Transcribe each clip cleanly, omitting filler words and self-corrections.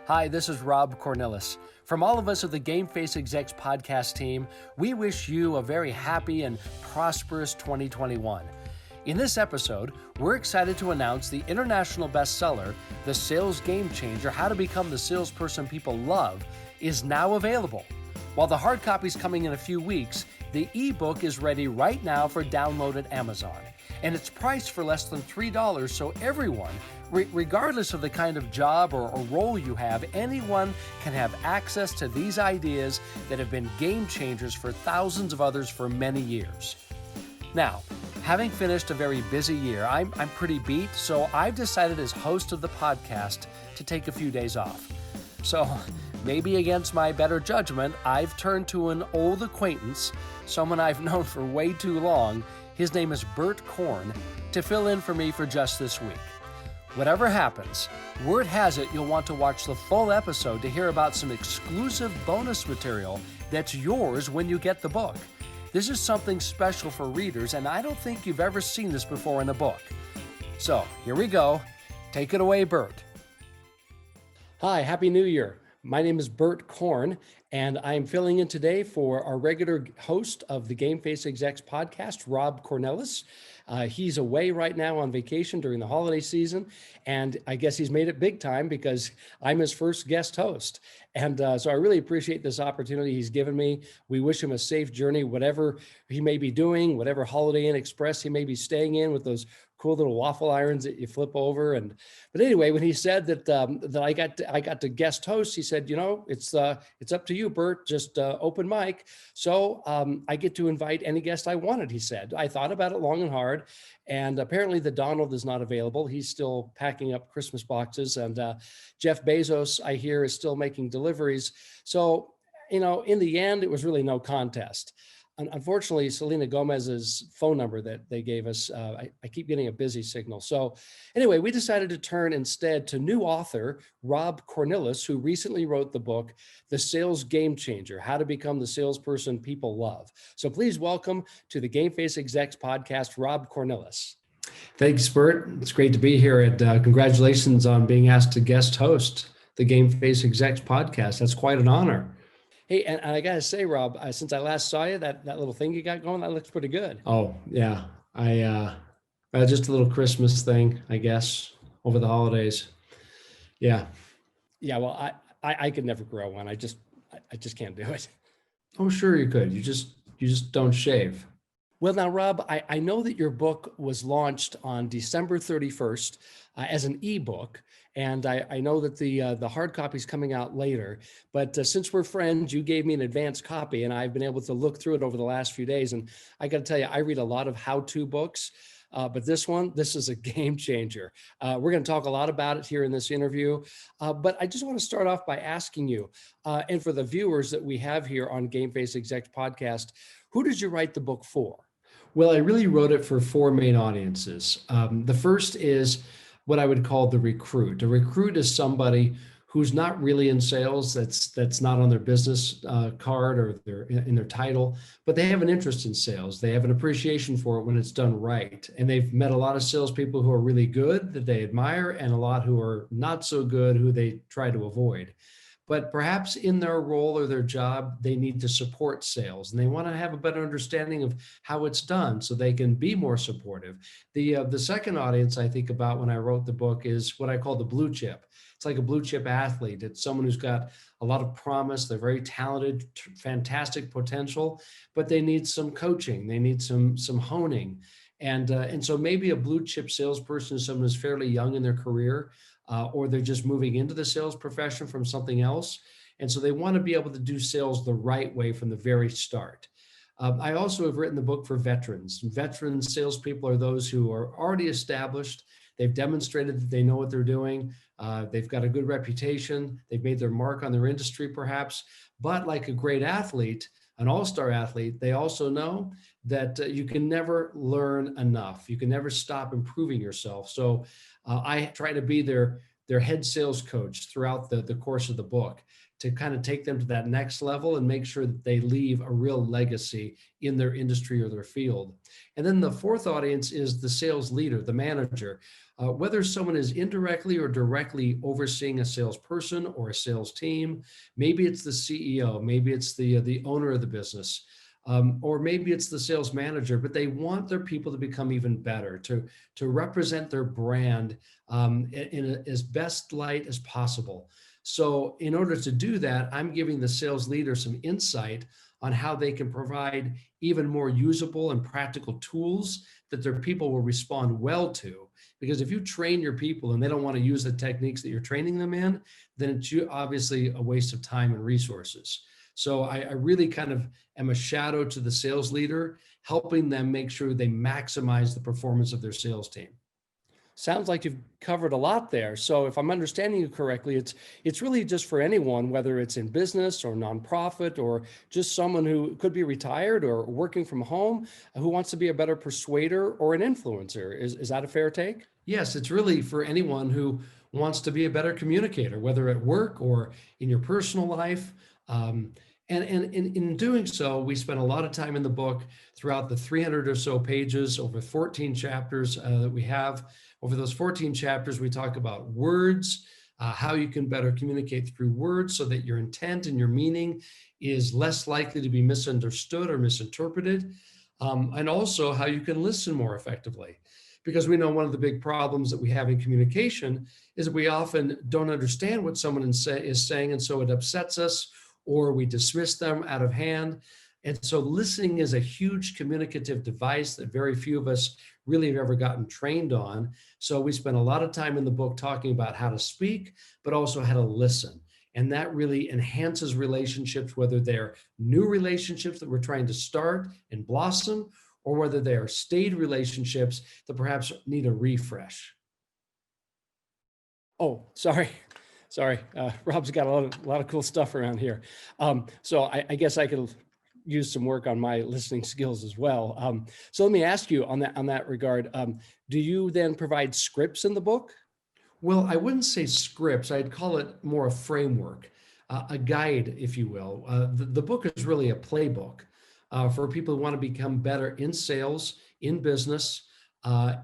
Hi, this is Rob Cornilles. From all of us at the Game Face Execs podcast team, we wish you a very happy and prosperous 2021. In this episode, we're excited to announce the international bestseller, The Sales Game Changer: How to Become the Salesperson People Love, is now available. While the hard copy is coming in a few weeks, the ebook is ready right now for download at Amazon. And it's priced for less than $3, so everyone, regardless of the kind of job or role you have, anyone can have access to these ideas that have been game changers for thousands of others for many years. Now, having finished a very busy year, I'm pretty beat, so I've decided as host of the podcast to take a few days off. So, maybe against my better judgment, I've turned to an old acquaintance, someone I've known for way too long. His name is Bert Korn, to fill in for me for just this week. Whatever happens, word has it you'll want to watch the full episode to hear about some exclusive bonus material that's yours when you get the book. This is something special for readers, and I don't think you've ever seen this before in a book. So, here we go. Take it away, Bert. Hi, Happy New Year. My name is Bert Korn, and I'm filling in today for our regular host of the Game Face Execs podcast, Rob Cornilles. He's away right now on vacation during the holiday season, and I guess he's made it big time because I'm his first guest host. And so I really appreciate this opportunity he's given me. We wish him a safe journey, whatever he may be doing, whatever Holiday Inn Express he may be staying in with those cool little waffle irons that you flip over. But anyway, when he said that I got to guest host, he said, it's up to you, Bert, just open mic. So I get to invite any guest I wanted, he said. I thought about it long and hard, and apparently the Donald is not available. He's still packing up Christmas boxes, and Jeff Bezos, I hear, is still making deliveries. So, in the end, it was really no contest. Unfortunately, Selena Gomez's phone number that they gave us, I keep getting a busy signal. So anyway, we decided to turn instead to new author, Rob Cornilles, who recently wrote the book, The Sales Game Changer: How to Become the Salesperson People Love. So please welcome to the Game Face Execs podcast, Rob Cornilles. Thanks, Bert. It's great to be here, and congratulations on being asked to guest host the Game Face Execs podcast. That's quite an honor. Hey, and I got to say, Rob, since I last saw you, that little thing you got going, that looks pretty good. Oh, yeah. I just a little Christmas thing, I guess, over the holidays. Yeah. Yeah, well, I could never grow one. I just can't do it. Oh, sure you could. You just don't shave. Well, now, Rob, I know that your book was launched on December 31st as an ebook, and I know that the hard copy is coming out later. But since we're friends, you gave me an advance copy, and I've been able to look through it over the last few days. And I got to tell you, I read a lot of how-to books, but this is a game changer. We're going to talk a lot about it here in this interview. But I just want to start off by asking you, and for the viewers that we have here on Game Face Execs podcast, who did you write the book for? Well, I really wrote it for four main audiences. The first is what I would call the recruit. A recruit is somebody who's not really in sales, that's not on their business card or in their title, but they have an interest in sales. They have an appreciation for it when it's done right. And they've met a lot of salespeople who are really good that they admire, and a lot who are not so good who they try to avoid. But perhaps in their role or their job, they need to support sales, and they want to have a better understanding of how it's done so they can be more supportive. The second audience I think about when I wrote the book is what I call the blue chip. It's like a blue chip athlete. It's someone who's got a lot of promise. They're very talented, fantastic potential, but they need some coaching. They need some honing. And so maybe a blue chip salesperson is someone who's fairly young in their career, or they're just moving into the sales profession from something else. And so they want to be able to do sales the right way from the very start. I also have written the book for veterans. Veteran salespeople are those who are already established. They've demonstrated that they know what they're doing. They've got a good reputation. They've made their mark on their industry, perhaps. But like a great athlete, an all-star athlete, they also know that you can never learn enough. You can never stop improving yourself. So I try to be their head sales coach throughout the course of the book to kind of take them to that next level and make sure that they leave a real legacy in their industry or their field. And then the fourth audience is the sales leader, the manager. Whether someone is indirectly or directly overseeing a salesperson or a sales team, maybe it's the CEO, maybe it's the owner of the business, or maybe it's the sales manager, but they want their people to become even better, to represent their brand in as best light as possible. So in order to do that, I'm giving the sales leader some insight on how they can provide even more usable and practical tools that their people will respond well to. Because if you train your people and they don't want to use the techniques that you're training them in, then it's obviously a waste of time and resources. So I really kind of am a shadow to the sales leader, helping them make sure they maximize the performance of their sales team. Sounds like you've covered a lot there. So if I'm understanding you correctly, it's really just for anyone, whether it's in business or nonprofit or just someone who could be retired or working from home, who wants to be a better persuader or an influencer. Is that a fair take? Yes, it's really for anyone who wants to be a better communicator, whether at work or in your personal life. And in doing so, we spent a lot of time in the book throughout the 300 or so pages, over 14 chapters that we have. Over those 14 chapters, we talk about words, how you can better communicate through words so that your intent and your meaning is less likely to be misunderstood or misinterpreted, and also how you can listen more effectively. Because we know one of the big problems that we have in communication is that we often don't understand what someone is saying, and so it upsets us, or we dismiss them out of hand. And so listening is a huge communicative device that very few of us really have ever gotten trained on. So we spend a lot of time in the book talking about how to speak, but also how to listen. And that really enhances relationships, whether they're new relationships that we're trying to start and blossom, or whether they are stayed relationships that perhaps need a refresh. Oh, sorry. Sorry. Rob's got a lot of cool stuff around here. So I guess I could use some work on my listening skills as well. So let me ask you on that regard, do you then provide scripts in the book? Well, I wouldn't say scripts. I'd call it more a framework, a guide, if you will. The book is really a playbook for people who want to become better in sales, in business,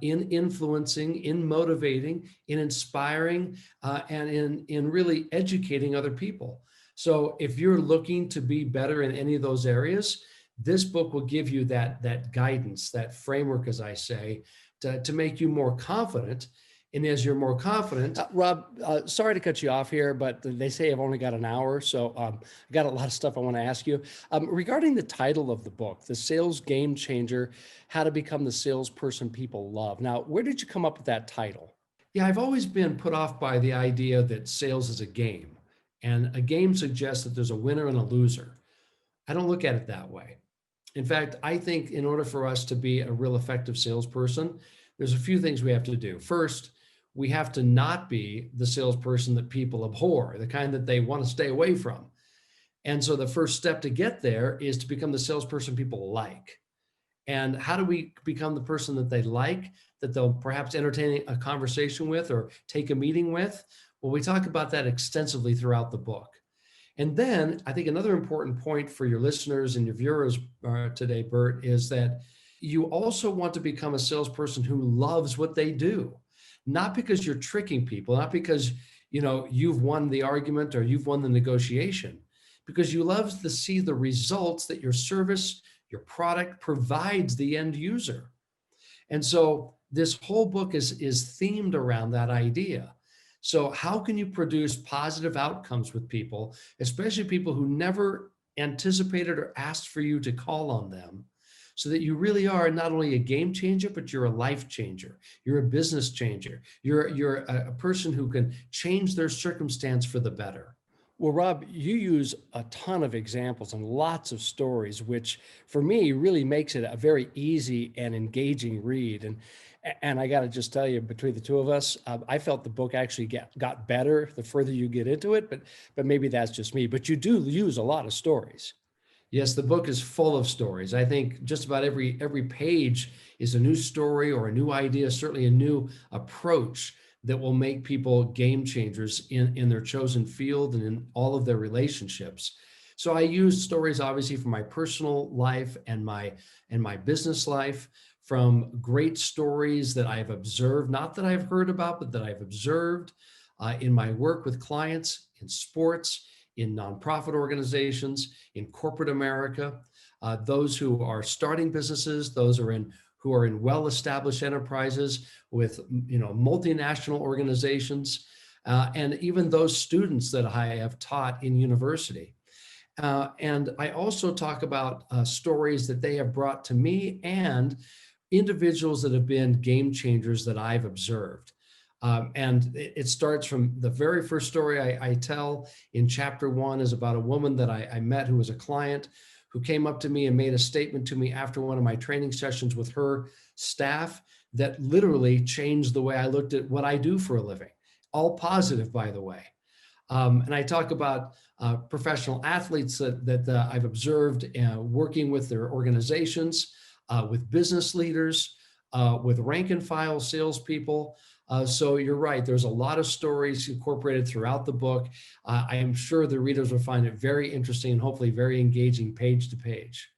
in influencing, in motivating, in inspiring, and in really educating other people. So if you're looking to be better in any of those areas, this book will give you that guidance, that framework, as I say, to make you more confident. And as you're more confident, Rob, sorry to cut you off here, but they say I've only got an hour, so I got a lot of stuff I want to ask you. Regarding the title of the book, The Sales Game Changer, How to Become the Salesperson People Love. Now, where did you come up with that title? yeah, I've always been put off by the idea that sales is a game. And a game suggests that there's a winner and a loser. I don't look at it that way. In fact, I think in order for us to be a real effective salesperson, there's a few things we have to do. First, we have to not be the salesperson that people abhor, the kind that they want to stay away from. And so the first step to get there is to become the salesperson people like. And how do we become the person that they like, that they'll perhaps entertain a conversation with or take a meeting with? Well, we talk about that extensively throughout the book. And then I think another important point for your listeners and your viewers today, Bert, is that you also want to become a salesperson who loves what they do, not because you're tricking people, not because you've won the argument or you've won the negotiation, because you love to see the results that your service, your product provides the end user. And so this whole book is themed around that idea. So how can you produce positive outcomes with people, especially people who never anticipated or asked for you to call on them, so that you really are not only a game changer, but you're a life changer. You're a business changer. You're a person who can change their circumstance for the better. Well, Rob, you use a ton of examples and lots of stories, which for me really makes it a very easy and engaging read. And I got to just tell you, between the two of us, I felt the book actually got better the further you get into it, but maybe that's just me. But you do use a lot of stories. Yes, the book is full of stories. I think just about every page is a new story or a new idea, certainly a new approach that will make people game changers in their chosen field and in all of their relationships. So I use stories obviously from my personal life and my business life, from great stories that I've observed, not that I've heard about, but that I've observed in my work with clients, in sports, in nonprofit organizations, in corporate America, those who are starting businesses, those who are in well-established enterprises with multinational organizations, and even those students that I have taught in university. And I also talk about stories that they have brought to me and individuals that have been game changers that I've observed. And it starts from the very first story I tell in chapter 1 is about a woman that I met who was a client who came up to me and made a statement to me after one of my training sessions with her staff that literally changed the way I looked at what I do for a living. All positive, by the way. And I talk about professional athletes that I've observed working with their organizations, with business leaders, with rank and file salespeople. So you're right, there's a lot of stories incorporated throughout the book. I am sure the readers will find it very interesting and hopefully very engaging page to page.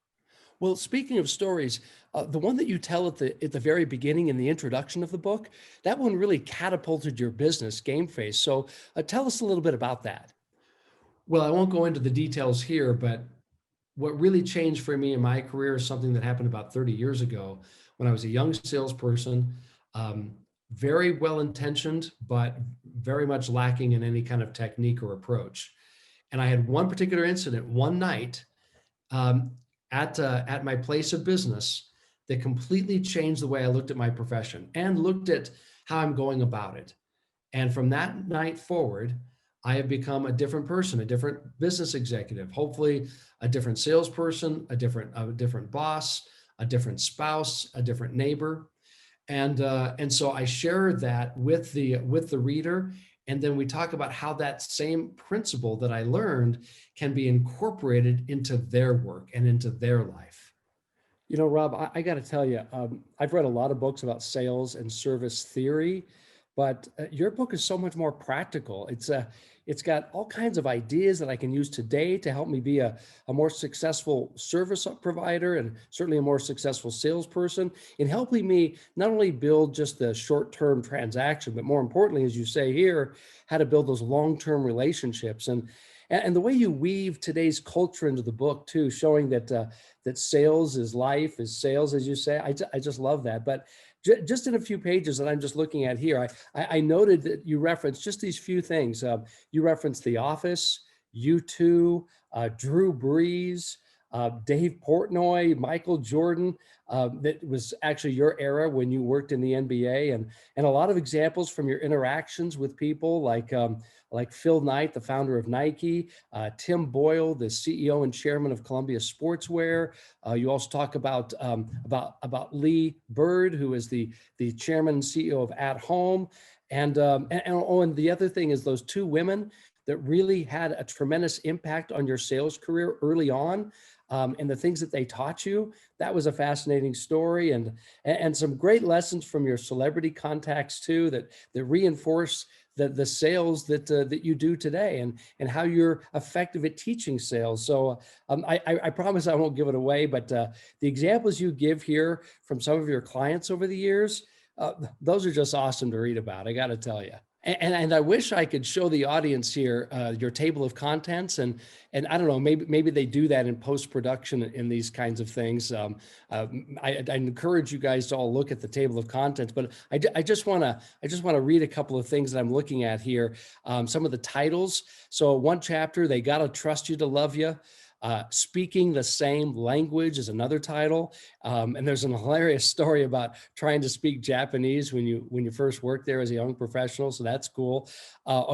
Well, speaking of stories, the one that you tell at the very beginning in the introduction of the book, that one really catapulted your business, Game Face. So tell us a little bit about that. Well, I won't go into the details here, but what really changed for me in my career is something that happened about 30 years ago when I was a young salesperson, um, very well intentioned, but very much lacking in any kind of technique or approach. And I had one particular incident one night um, at my place of business that completely changed the way I looked at my profession and looked at how I'm going about it. And from that night forward, I have become a different person, a different business executive, hopefully a different salesperson, a different boss, a different spouse, a different neighbor. And so I share that with the reader. And then we talk about how that same principle that I learned can be incorporated into their work and into their life. You know, Rob, I got to tell you, I've read a lot of books about sales and service theory, but your book is so much more practical. It's got all kinds of ideas that I can use today to help me be a more successful service provider and certainly a more successful salesperson in helping me not only build just the short-term transaction, but more importantly, as you say here, how to build those long-term relationships. And the way you weave today's culture into the book too, showing that sales is life, is sales, as you say. I just love that. But just in a few pages that I'm just looking at here, I noted that you referenced just these few things. You referenced The Office, U2, Drew Brees, Dave Portnoy, Michael Jordan. That was actually your era when you worked in the NBA, and a lot of examples from your interactions with people like Phil Knight, the founder of Nike, Tim Boyle, the CEO and chairman of Columbia Sportswear. You also talk about Lee Bird, who is the chairman and CEO of At Home, and the other thing is those two women that really had a tremendous impact on your sales career early on. And the things that they taught you, that was a fascinating story, and some great lessons from your celebrity contacts too, that reinforce the sales that you do today, and how you're effective at teaching sales. So I promise I won't give it away, but the examples you give here from some of your clients over the years, those are just awesome to read about. I got to tell you. And I wish I could show the audience here your table of contents, and I don't know, maybe they do that in post-production in these kinds of things. I encourage you guys to all look at the table of contents, but I just want to read a couple of things that I'm looking at here. Some of the titles. So one chapter, They Gotta Trust You to Love You. Speaking the Same Language is another title. And there's an hilarious story about trying to speak Japanese when you first worked there as a young professional. So that's cool.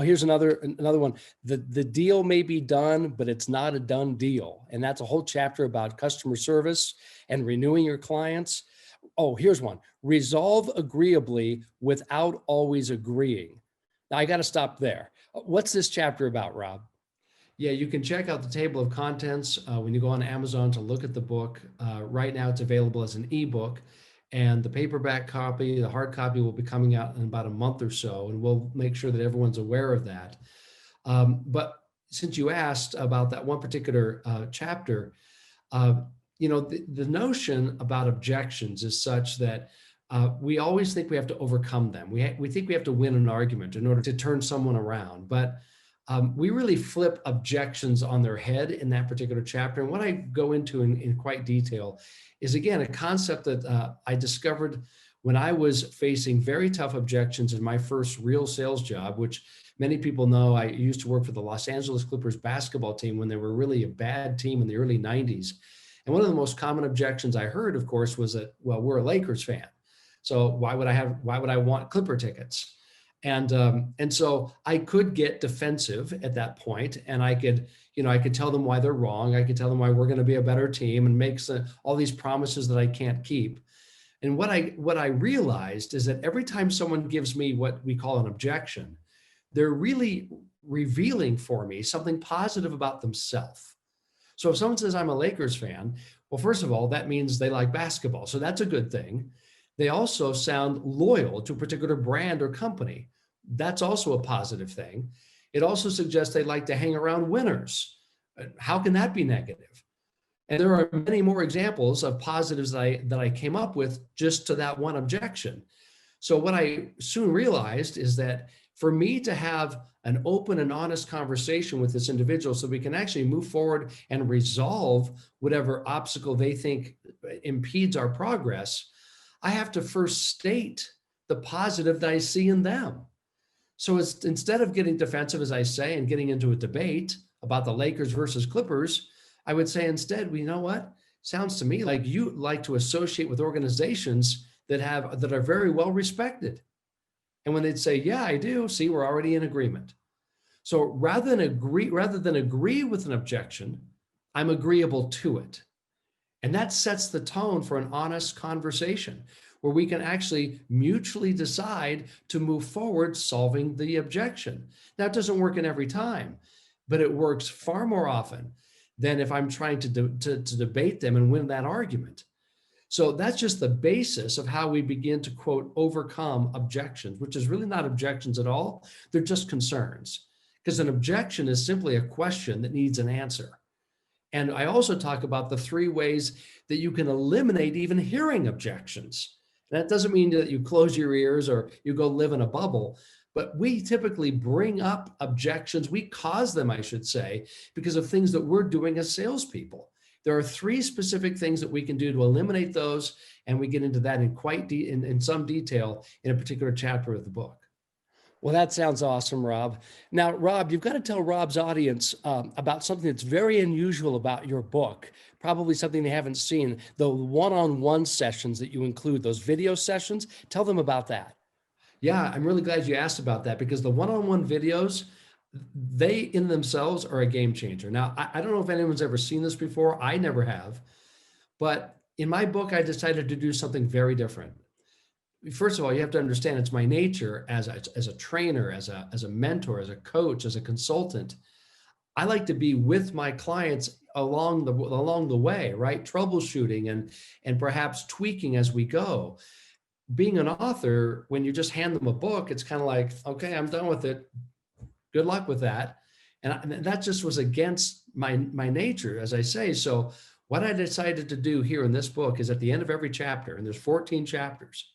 Here's another one. The deal may be done, but it's not a done deal. And that's a whole chapter about customer service and renewing your clients. Oh, here's one. Resolve agreeably without always agreeing. Now I got to stop there. What's this chapter about, Rob? Yeah, you can check out the table of contents when you go on Amazon to look at the book. Right now, it's available as an ebook. and the paperback copy, the hard copy will be coming out in about a month or so, and we'll make sure that everyone's aware of that. But since you asked about that one particular chapter, uh, the notion about objections is such that we always think we have to overcome them. We think we have to win an argument in order to turn someone around. But we really flip objections on their head in that particular chapter. And what I go into in quite detail is, again, a concept that I discovered when I was facing very tough objections in my first real sales job, which many people know. I used to work for the Los Angeles Clippers basketball team when they were really a bad team in the early 90s. And one of the most common objections I heard, of course, was that, well, we're a Lakers fan, so why would I want Clipper tickets? And so I could get defensive at that point, and I could tell them why they're wrong. I could tell them why we're going to be a better team, and make all these promises that I can't keep. And what I realized is that every time someone gives me what we call an objection, they're really revealing for me something positive about themselves. So if someone says I'm a Lakers fan, well, first of all, that means they like basketball. So that's a good thing. They also sound loyal to a particular brand or company. That's also a positive thing. It also suggests they like to hang around winners. How can that be negative? And there are many more examples of positives that I came up with just to that one objection. So what I soon realized is that for me to have an open and honest conversation with this individual so we can actually move forward and resolve whatever obstacle they think impedes our progress, I have to first state the positive that I see in them. So instead of getting defensive, as I say, and getting into a debate about the Lakers versus Clippers, I would say instead, well, you know what? Sounds to me like you like to associate with organizations that are very well respected. And when they'd say, yeah, I do, see, we're already in agreement. So rather than agree with an objection, I'm agreeable to it. And that sets the tone for an honest conversation where we can actually mutually decide to move forward solving the objection. Now, it doesn't work in every time, but it works far more often than if I'm trying to debate them and win that argument. So that's just the basis of how we begin to, quote, overcome objections, which is really not objections at all. They're just concerns, because an objection is simply a question that needs an answer. And I also talk about the 3 ways that you can eliminate even hearing objections. That doesn't mean that you close your ears or you go live in a bubble, but we typically bring up objections. We cause them, I should say, because of things that we're doing as salespeople. There are 3 specific things that we can do to eliminate those, and we get into that in some detail in a particular chapter of the book. Well, that sounds awesome, Rob. Now, Rob, you've got to tell Rob's audience about something that's very unusual about your book, probably something they haven't seen, the one-on-one sessions that you include, those video sessions. Tell them about that. Yeah, I'm really glad you asked about that, because the one-on-one videos, they in themselves are a game changer. Now, I don't know if anyone's ever seen this before. I never have. But in my book, I decided to do something very different. First of all, you have to understand it's my nature as a trainer, as a mentor, as a coach, as a consultant. I like to be with my clients along the way, right? Troubleshooting and perhaps tweaking as we go. Being an author, when you just hand them a book, it's kind of like, okay, I'm done with it. Good luck with that. And that just was against my nature, as I say. So what I decided to do here in this book is at the end of every chapter, and there's 14 chapters,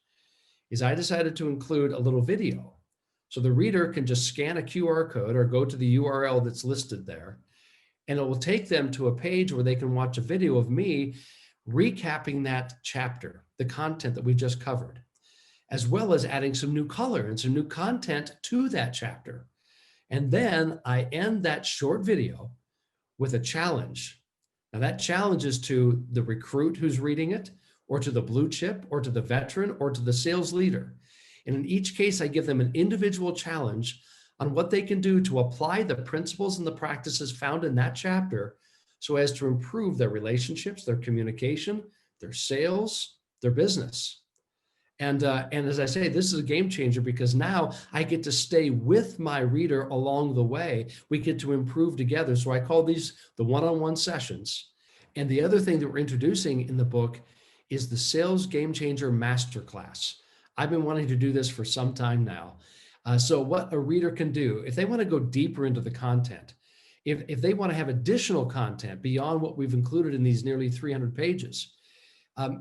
is I decided to include a little video. So the reader can just scan a QR code or go to the URL that's listed there, and it will take them to a page where they can watch a video of me recapping that chapter, the content that we just covered, as well as adding some new color and some new content to that chapter. And then I end that short video with a challenge. Now that challenge is to the recruit who's reading it, or to the blue chip, or to the veteran, or to the sales leader. And in each case, I give them an individual challenge on what they can do to apply the principles and the practices found in that chapter so as to improve their relationships, their communication, their sales, their business. And as I say, this is a game changer, because now I get to stay with my reader along the way. We get to improve together. So I call these the one-on-one sessions. And the other thing that we're introducing in the book is the Sales Game Changer Masterclass. I've been wanting to do this for some time now. So what a reader can do, if they want to go deeper into the content, if they want to have additional content beyond what we've included in these nearly 300 pages,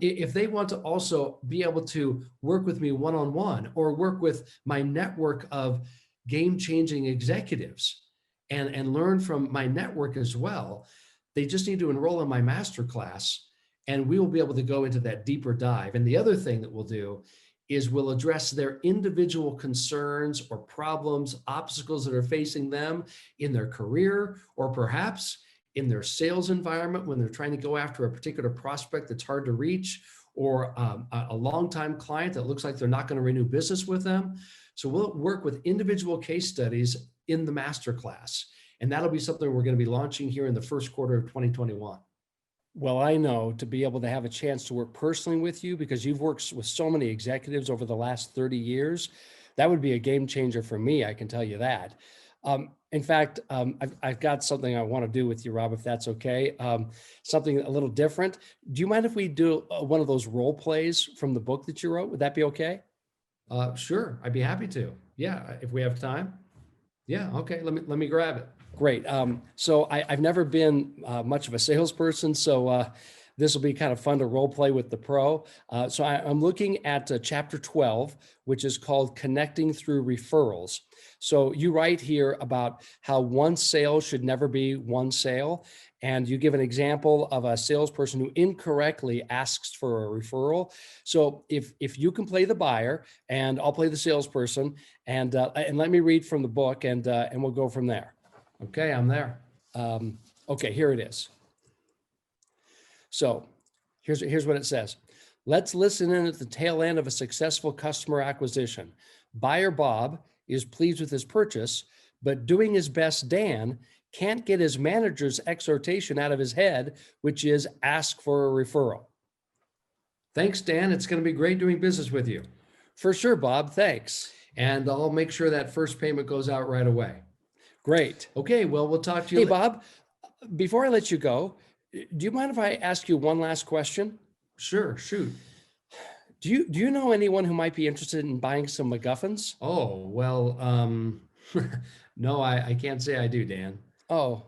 if they want to also be able to work with me one-on-one or work with my network of game-changing executives and learn from my network as well, they just need to enroll in my masterclass and we will be able to go into that deeper dive. And the other thing that we'll do is we'll address their individual concerns or problems, obstacles that are facing them in their career, or perhaps in their sales environment when they're trying to go after a particular prospect that's hard to reach, or a longtime client that looks like they're not going to renew business with them. So we'll work with individual case studies in the masterclass. And that'll be something we're going to be launching here in the first quarter of 2021. Well, I know to be able to have a chance to work personally with you, because you've worked with so many executives over the last 30 years, that would be a game changer for me. I can tell you that. In fact, I've got something I want to do with you, Rob, if that's okay. Something a little different. Do you mind if we do one of those role plays from the book that you wrote? Would that be okay? Sure, I'd be happy to. Yeah, if we have time. Yeah, okay, let me grab it. Great. So I've never been much of a salesperson, so this will be kind of fun to role play with the pro. So I'm looking at chapter 12, which is called Connecting Through Referrals. So you write here about how one sale should never be one sale. And you give an example of a salesperson who incorrectly asks for a referral. So if you can play the buyer and I'll play the salesperson, and let me read from the book, and we'll go from there. Okay, I'm there. Okay, here it is. So here's what it says. Let's listen in at the tail end of a successful customer acquisition. Buyer Bob is pleased with his purchase, but doing his best Dan can't get his manager's exhortation out of his head, which is ask for a referral. Thanks, Dan. It's going to be great doing business with you. For sure, Bob. Thanks. And I'll make sure that first payment goes out right away. Great. Okay, well, we'll talk to you. Hey, Bob, before I let you go, do you mind if I ask you one last question? Sure, shoot. Do you know anyone who might be interested in buying some MacGuffins? Oh, well, no, I can't say I do, Dan. Oh,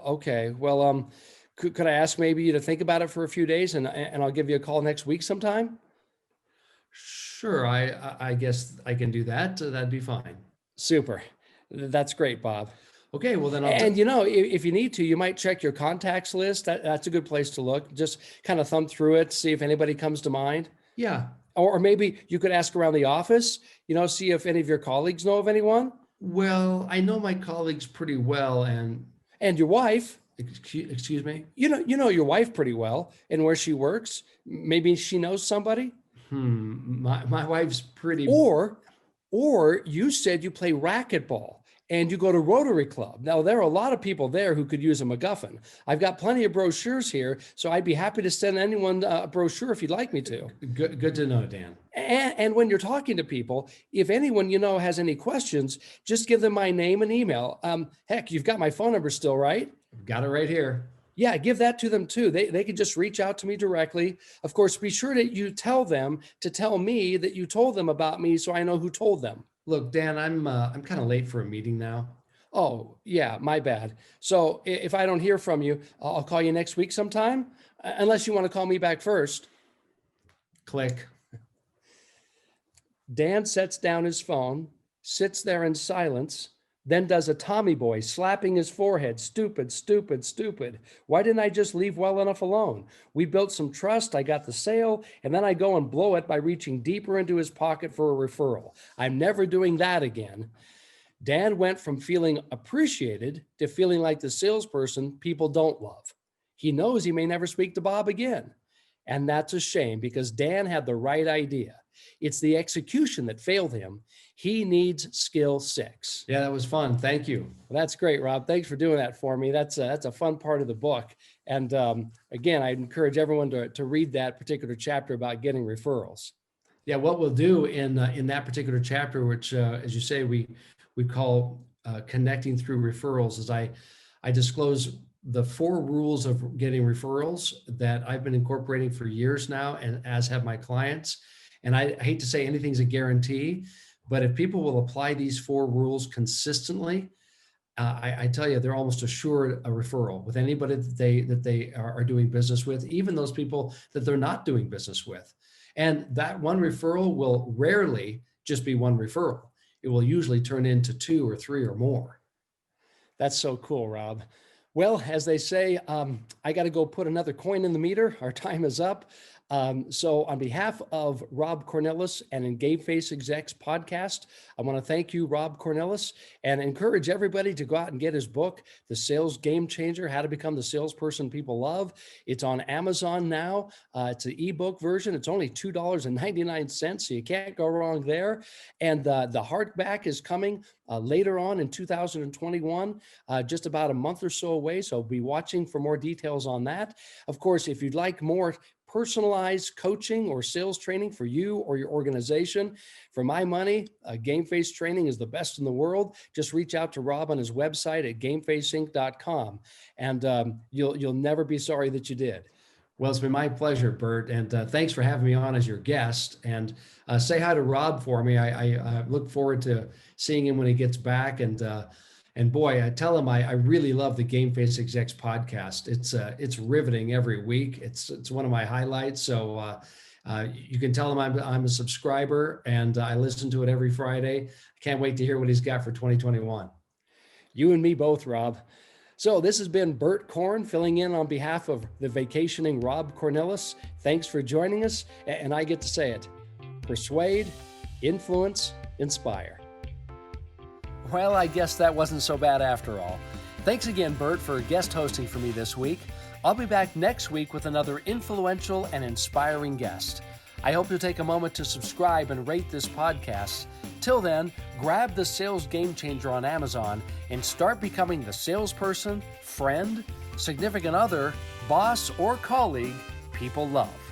okay. Well, could I ask maybe you to think about it for a few days, and I'll give you a call next week sometime? Sure, I guess I can do that. That'd be fine. Super. That's great, Bob. Okay, well then And if you need to, you might check your contacts list. That's a good place to look. Just kind of thumb through it, see if anybody comes to mind. Yeah. Or maybe you could ask around the office, see if any of your colleagues know of anyone. Well, I know my colleagues pretty well, and your wife. Excuse me? You know your wife pretty well and where she works. Maybe she knows somebody. My wife's pretty. Or you said you play racquetball and you go to Rotary Club. Now, there are a lot of people there who could use a MacGuffin. I've got plenty of brochures here, so I'd be happy to send anyone a brochure if you'd like me to. Good to know, Dan. And when you're talking to people, if anyone has any questions, just give them my name and email. Heck, you've got my phone number still, right? Got it right here. Yeah, give that to them too. They can just reach out to me directly. Of course, be sure that you tell them to tell me that you told them about me, so I know who told them. Look, Dan, I'm kind of late for a meeting now. Oh, yeah, my bad. So if I don't hear from you, I'll call you next week sometime, unless you want to call me back first. Click. Dan sets down his phone, sits there in silence, then does a Tommy boy, slapping his forehead. Stupid, stupid, stupid. Why didn't I just leave well enough alone? We built some trust, I got the sale, and then I go and blow it by reaching deeper into his pocket for a referral. I'm never doing that again. Dan went from feeling appreciated to feeling like the salesperson people don't love. He knows he may never speak to Bob again. And that's a shame, because Dan had the right idea. It's the execution that failed him. He needs skill 6. Yeah, that was fun. Thank you. Well, that's great, Rob. Thanks for doing that for me. That's a fun part of the book. And again, I encourage everyone to read that particular chapter about getting referrals. Yeah, what we'll do in that particular chapter, which, as you say, we call connecting through referrals, is I disclose the 4 rules of getting referrals that I've been incorporating for years now, and as have my clients. And I hate to say anything's a guarantee, but if people will apply these 4 rules consistently, I tell you, they're almost assured a referral with anybody that they are doing business with, even those people that they're not doing business with. And that one referral will rarely just be one referral. It will usually turn into 2 or 3 or more. That's so cool, Rob. Well, as they say, I got to go put another coin in the meter. Our time is up. So on behalf of Rob Cornilles and in Game Face Execs podcast, I want to thank you, Rob Cornilles, and encourage everybody to go out and get his book, The Sales Game Changer, How to Become the Salesperson People Love. It's on Amazon now. It's an ebook version. It's only $2.99, so you can't go wrong there. And the hardback is coming later on in 2021, just about a month or so away. So be watching for more details on that. Of course, if you'd like more personalized coaching or sales training for you or your organization, for my money, Game Face training is the best in the world. Just reach out to Rob on his website at gamefaceinc.com, and you'll never be sorry that you did. Well, it's been my pleasure, Bert, and thanks for having me on as your guest. And say hi to Rob for me. I look forward to seeing him when he gets back. And boy, I tell him I really love the Game Face Execs podcast. It's riveting every week. It's one of my highlights. So you can tell him I'm a subscriber, and I listen to it every Friday. I can't wait to hear what he's got for 2021. You and me both, Rob. So this has been Bert Korn filling in on behalf of the vacationing Rob Cornilles. Thanks for joining us. And I get to say it: persuade, influence, inspire. Well, I guess that wasn't so bad after all. Thanks again, Bert, for guest hosting for me this week. I'll be back next week with another influential and inspiring guest. I hope you'll take a moment to subscribe and rate this podcast. Till then, grab The Sales Game Changer on Amazon and start becoming the salesperson, friend, significant other, boss, or colleague people love.